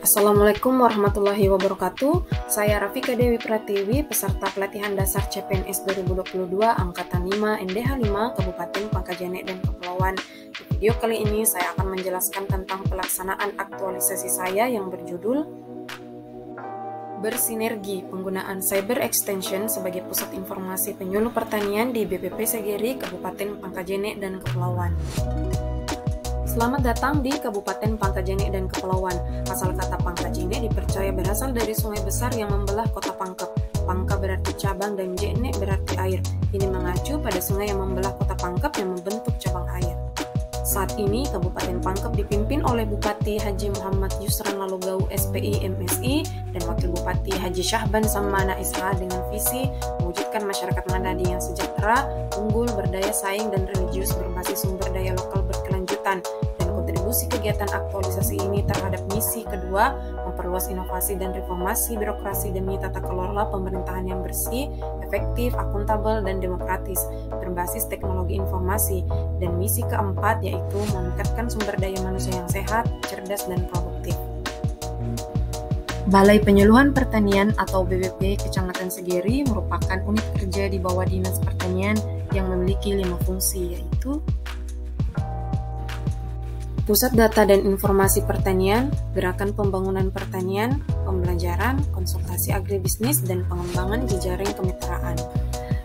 Assalamualaikum warahmatullahi wabarakatuh. Saya Rafika Dewi Pratiwi, peserta pelatihan dasar CPNS 2022 Angkatan 5 NDH 5 Kabupaten Pangkajene dan Kepulauan. Di video kali ini saya akan menjelaskan tentang pelaksanaan aktualisasi saya yang berjudul Bersinergi Penggunaan Cyber Extension sebagai Pusat Informasi Penyuluh Pertanian di BPP Segeri, Kabupaten Pangkajene dan Kepulauan. Selamat datang di Kabupaten Pangkajene dan Kepulauan. Asal kata Pangkajene dipercaya berasal dari sungai besar yang membelah kota Pangkep. Pangka berarti cabang dan jene berarti air. Ini mengacu pada sungai yang membelah kota Pangkep yang membentuk cabang air. Saat ini Kabupaten Pangkep dipimpin oleh Bupati Haji Muhammad Yusran Lalugau SPI MSI dan Wakil Bupati Haji Syahban Samana SH dengan visi mewujudkan masyarakat Mandadi yang sejahtera, unggul, berdaya saing, dan religius berbasis sumber daya lokal berkelanjutan. Dan kontribusi kegiatan aktualisasi ini terhadap misi kedua, memperluas inovasi dan reformasi birokrasi demi tata kelola pemerintahan yang bersih, efektif, akuntabel, dan demokratis, berbasis teknologi informasi. Dan misi keempat yaitu meningkatkan sumber daya manusia yang sehat, cerdas, dan produktif. Balai Penyuluhan Pertanian atau BPP Kecamatan Segeri merupakan unit kerja di bawah Dinas Pertanian yang memiliki 5 fungsi, yaitu Pusat Data dan Informasi Pertanian, Gerakan Pembangunan Pertanian, Pembelajaran, Konsultasi Agribisnis, dan Pengembangan Jejaring Kemitraan.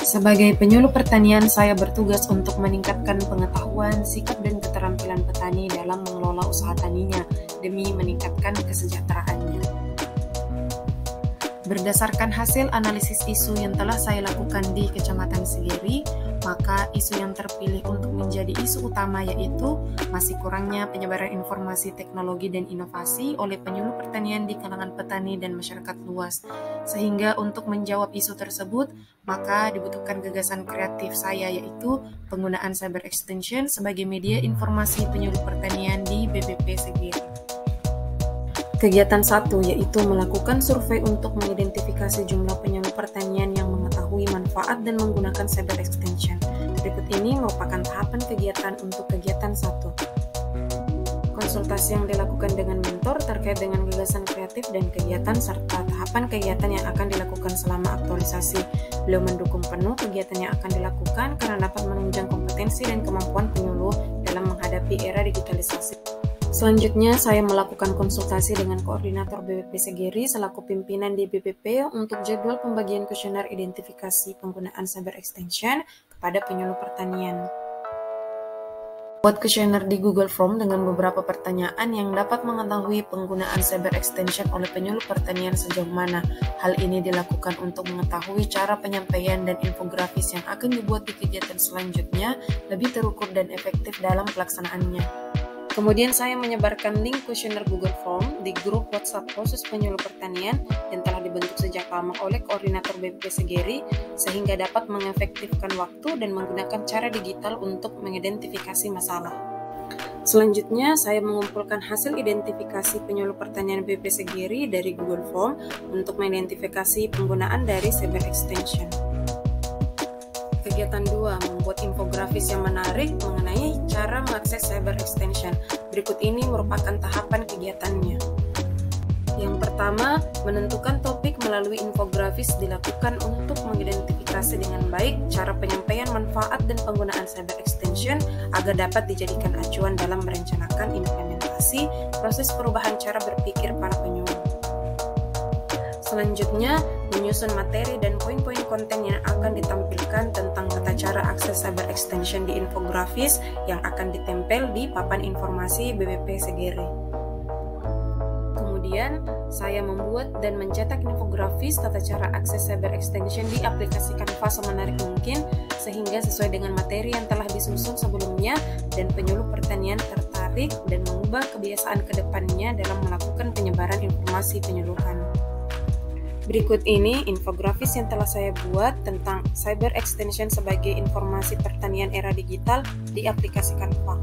Sebagai penyuluh pertanian, saya bertugas untuk meningkatkan pengetahuan, sikap, dan keterampilan petani dalam mengelola usaha taninya demi meningkatkan kesejahteraannya. Berdasarkan hasil analisis isu yang telah saya lakukan di Kecamatan Segeri, maka isu yang terpilih untuk menjadi isu utama yaitu masih kurangnya penyebaran informasi teknologi dan inovasi oleh penyuluh pertanian di kalangan petani dan masyarakat luas. Sehingga untuk menjawab isu tersebut, maka dibutuhkan gagasan kreatif saya yaitu penggunaan cyber extension sebagai media informasi penyuluh pertanian di BPP Segeri. Kegiatan 1 yaitu melakukan survei untuk mengidentifikasi jumlah penyuluh pertanian yang mengetahui manfaat dan menggunakan cyber extension. Berikut ini merupakan tahapan kegiatan untuk kegiatan 1. Konsultasi yang dilakukan dengan mentor terkait dengan gagasan kreatif dan kegiatan serta tahapan kegiatan yang akan dilakukan selama aktualisasi. Beliau mendukung penuh kegiatan yang akan dilakukan karena dapat menunjang kompetensi dan kemampuan penyuluh dalam menghadapi era digitalisasi. Selanjutnya, saya melakukan konsultasi dengan Koordinator BPP Segeri selaku pimpinan di BPP untuk jadwal pembagian kuesioner identifikasi penggunaan cyber extension kepada penyuluh pertanian. Buat kuesioner di Google Form dengan beberapa pertanyaan yang dapat mengetahui penggunaan cyber extension oleh penyuluh pertanian sejauh mana. Hal ini dilakukan untuk mengetahui cara penyampaian dan infografis yang akan dibuat di kegiatan selanjutnya lebih terukur dan efektif dalam pelaksanaannya. Kemudian saya menyebarkan link kuesioner Google Form di grup WhatsApp khusus penyuluh pertanian yang telah dibentuk sejak lama oleh Koordinator BPP Segeri sehingga dapat mengefektifkan waktu dan menggunakan cara digital untuk mengidentifikasi masalah. Selanjutnya, saya mengumpulkan hasil identifikasi penyuluh pertanian BPP Segeri dari Google Form untuk mengidentifikasi penggunaan dari cyber extension. Kegiatan 2, membuat infografis yang menarik mengenai cara mengakses cyber extension. Berikut ini merupakan tahapan kegiatannya. Yang pertama, menentukan topik melalui infografis dilakukan untuk mengidentifikasi dengan baik cara penyampaian manfaat dan penggunaan cyber extension agar dapat dijadikan acuan dalam merencanakan implementasi proses perubahan cara berpikir para penyuluh. Selanjutnya, menyusun materi dan poin-poin konten yang akan ditampilkan tentang tata cara akses cyber extension di infografis yang akan ditempel di papan informasi BPP Segeri. Kemudian, saya membuat dan mencetak infografis tata cara akses cyber extension di aplikasi Canva semenarik mungkin sehingga sesuai dengan materi yang telah disusun sebelumnya dan penyuluh pertanian tertarik dan mengubah kebiasaan ke depannya dalam melakukan penyebaran informasi penyuluhan. Berikut ini infografis yang telah saya buat tentang cyber extension sebagai informasi pertanian era digital di aplikasi Canva.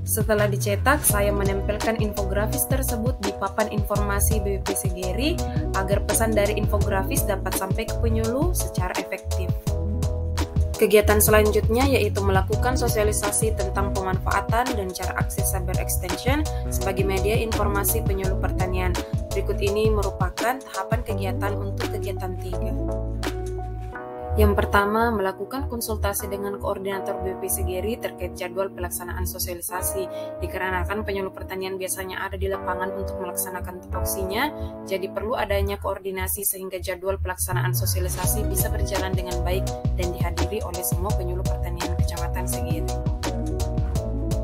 Setelah dicetak, saya menempelkan infografis tersebut di papan informasi BPP Segeri agar pesan dari infografis dapat sampai ke penyuluh secara efektif. Kegiatan selanjutnya yaitu melakukan sosialisasi tentang pemanfaatan dan cara akses cyber extension sebagai media informasi penyuluh pertanian. Berikut ini merupakan tahapan kegiatan untuk kegiatan 3. Yang pertama, melakukan konsultasi dengan koordinator BPP Segeri terkait jadwal pelaksanaan sosialisasi. Dikarenakan penyuluh pertanian biasanya ada di lapangan untuk melaksanakan tupoksinya, jadi perlu adanya koordinasi sehingga jadwal pelaksanaan sosialisasi bisa berjalan dengan baik dan dihadiri oleh semua penyuluh pertanian Kecamatan Segeri.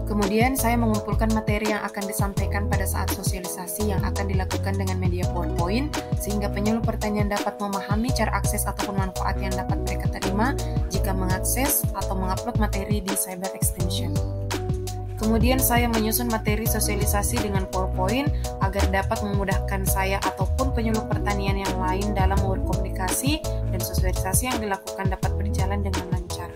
Kemudian saya mengumpulkan materi yang akan disampaikan pada saat sosialisasi yang akan dilakukan dengan media PowerPoint sehingga penyuluh pertanian dapat memahami cara akses ataupun manfaat yang dapat mereka terima jika mengakses atau mengupload materi di Cyber Extension. Kemudian saya menyusun materi sosialisasi dengan PowerPoint agar dapat memudahkan saya ataupun penyuluh pertanian yang lain dalam berkomunikasi dan sosialisasi yang dilakukan dapat berjalan dengan lancar.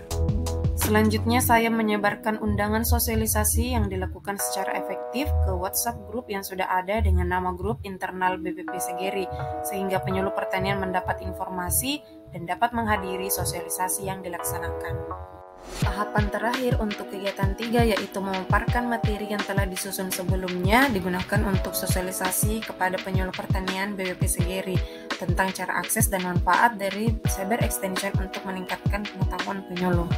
Selanjutnya saya menyebarkan undangan sosialisasi yang dilakukan secara efektif ke WhatsApp grup yang sudah ada dengan nama grup internal BPP Segeri sehingga penyuluh pertanian mendapat informasi dan dapat menghadiri sosialisasi yang dilaksanakan. Tahapan terakhir untuk kegiatan 3 yaitu memaparkan materi yang telah disusun sebelumnya digunakan untuk sosialisasi kepada penyuluh pertanian BPP Segeri tentang cara akses dan manfaat dari Cyber Extension untuk meningkatkan pengetahuan penyuluh.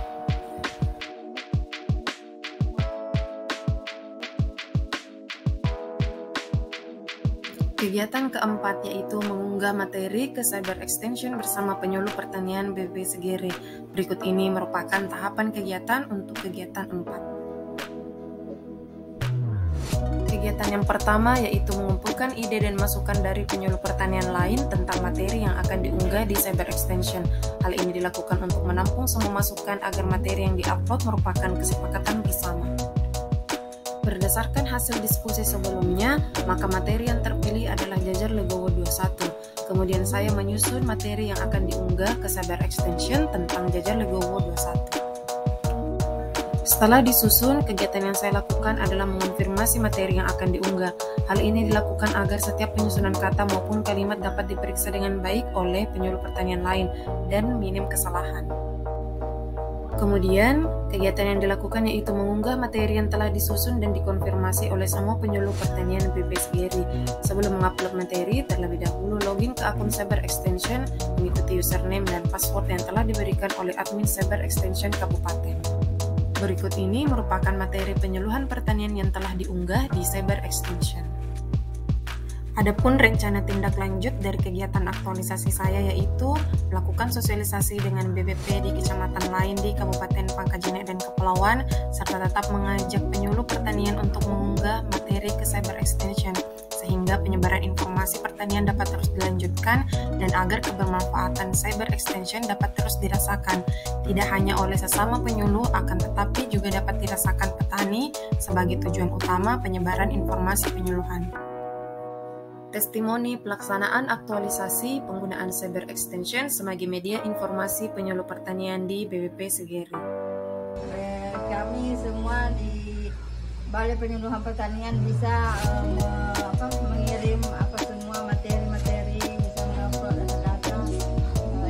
Kegiatan keempat yaitu mengunggah materi ke Cyber Extension bersama penyuluh pertanian BPP Segeri. Berikut ini merupakan tahapan kegiatan untuk kegiatan 4. Kegiatan yang pertama yaitu mengumpulkan ide dan masukan dari penyuluh pertanian lain tentang materi yang akan diunggah di Cyber Extension. Hal ini dilakukan untuk menampung semua masukan agar materi yang diupload merupakan kesepakatan bersama. Berdasarkan hasil diskusi sebelumnya, maka materi yang terpilih adalah Jajar Legowo 21. Kemudian saya menyusun materi yang akan diunggah ke Cyber Extension tentang Jajar Legowo 21. Setelah disusun, kegiatan yang saya lakukan adalah mengonfirmasi materi yang akan diunggah. Hal ini dilakukan agar setiap penyusunan kata maupun kalimat dapat diperiksa dengan baik oleh penyuluh pertanian lain dan minim kesalahan. Kemudian, kegiatan yang dilakukan yaitu mengunggah materi yang telah disusun dan dikonfirmasi oleh semua penyuluh pertanian BPP Segeri. Sebelum mengupload materi, terlebih dahulu login ke akun Cyber Extension, mengikuti username dan password yang telah diberikan oleh admin Cyber Extension Kabupaten. Berikut ini merupakan materi penyuluhan pertanian yang telah diunggah di Cyber Extension. Adapun rencana tindak lanjut dari kegiatan aktualisasi saya yaitu melakukan sosialisasi dengan BPP di kecamatan lain di Kabupaten Pangkajene dan Kepulauan, serta tetap mengajak penyuluh pertanian untuk mengunggah materi ke Cyber Extension, sehingga penyebaran informasi pertanian dapat terus dilanjutkan dan agar kebermanfaatan Cyber Extension dapat terus dirasakan, tidak hanya oleh sesama penyuluh, akan tetapi juga dapat dirasakan petani sebagai tujuan utama penyebaran informasi penyuluhan. Testimoni pelaksanaan aktualisasi penggunaan Cyber Extension sebagai media informasi penyuluh pertanian di BPP Segeri. Kami semua di Balai Penyuluhan Pertanian bisa mengirim semua materi-materi, bisa mengupload data-data.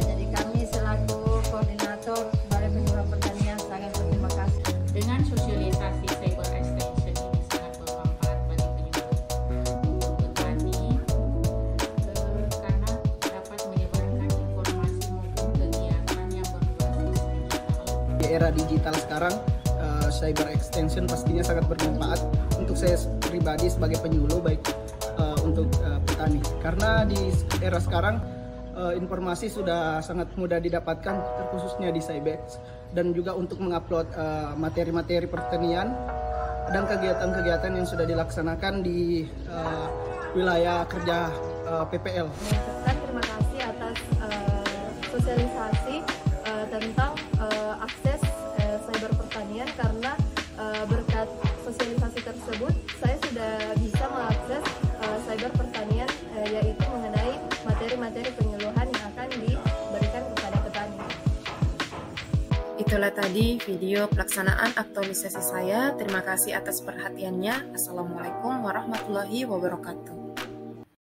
Jadi kami selaku koordinator Balai Penyuluhan Pertanian sangat berterima kasih. Dengan sosialisasi Cyber Extension ini sangat bermanfaat bagi penyuluh petani karena dapat menyebarkan informasi maupun kegiatan yang berbasis digital. Di era digital sekarang, Cyber Extension pastinya sangat bermanfaat untuk saya pribadi sebagai penyuluh, baik untuk petani. Karena di era sekarang informasi sudah sangat mudah didapatkan, terkhususnya di Cybex, dan juga untuk mengupload materi-materi pertanian dan kegiatan-kegiatan yang sudah dilaksanakan di wilayah kerja PPL. Terima kasih atas sosialisasi tentang akses cyber pertanian, karena berkat sosialisasi tersebut saya sudah bisa mengakses cyber pertanian, yaitu mengenai materi-materi penyuluhan yang akan diberikan kepada petani. Itulah tadi video pelaksanaan aktualisasi saya. Terima kasih atas perhatiannya. Assalamualaikum warahmatullahi wabarakatuh.